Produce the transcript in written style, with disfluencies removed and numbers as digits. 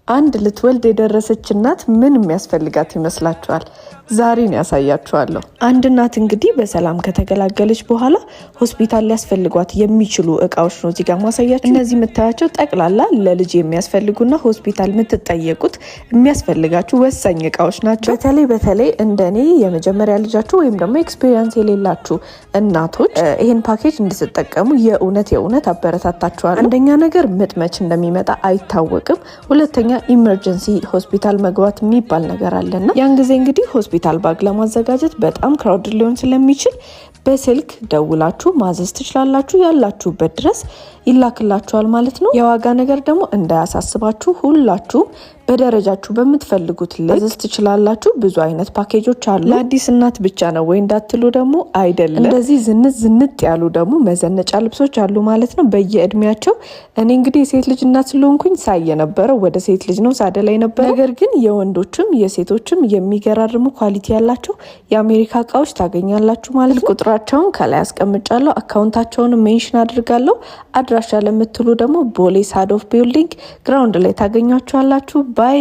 አንድ ልትወልድ የደረሰች እናት ምን የሚያስፈልጋት ይመስላችኋል? ዛሬን ያሳያችኋለሁ። አንድ እናት እንግዲህ በሰላም ከተገላገለች በኋላ ሆስፒታል ሊያስፈልጓት የሚችሉ እቃዎች ነው እዚህ ጋር ማሳያችሁ። እነዚህ የምታያቸው ጠቅላላ ለልጅ የሚያስፈልጉና ሆስፒታል የምትጠየቁት የሚያስፈልጋችሁ ወሳኝ እቃዎች ናቸው። በተለይ እንደኔ የመጀመሪያ ልጃችሁ ወይም ደግሞ ኤክስፔሪየንስ የሌላችሁ እናቶች ይሄን ፓኬጅ እንድትጠቀሙ የእውነት አበረታታችኋለሁ። አንደኛ ነገር ምጥ መች እንደሚመጣ አይታወቅም። ሁለተኛ ኢመርጀንሲ ሆስፒታል መግባት የሚባል ነገር አለና ያን ጊዜ እንግዲህ ሆስፒታል ባግ ለማዘጋጀት በጣም ክራውድ ሊሆን ስለሚችል በስልክ ደውላችሁ ማዘዝ ትችላላችሁ። ያላችሁበት ድረስ ይላክላችኋል ማለት ነው። የዋጋ ነገር ደግሞ እንዳያሳስባችሁ፣ ሁላችሁ በደረጃችሁ በምትፈልጉት ማዘዝ ትችላላችሁ። ብዙ አይነት ፓኬጆች አሉ። ለአዲስ እናት ብቻ ነው ወይ እንዳትሉ ደግሞ አይደለም። እንደዚህ ዝንጥ ያሉ ደግሞ መዘነጫ ልብሶች አሉ ማለት ነው በየእድሜያቸው። እኔ እንግዲህ የሴት ልጅ እናት ስለሆንኩኝ ሳይ የነበረው ወደ ሴት ልጅ ነው ሳደላ የነበረው። ነገር ግን የወንዶችም የሴቶችም የሚገራርሙ ኳሊቲ ያላቸው የአሜሪካ እቃዎች ታገኛላችሁ ማለት ነው። ቁጥራቸውን ከላይ አስቀምጫለሁ፣ አካውንታቸውን ሜንሽን አድርጋለሁ። አድራሻ ለምትሉ ደግሞ ቦሌ ሳዶፍ ቢልዲንግ ግራውንድ ላይ ታገኛችኋላችሁ። ባይ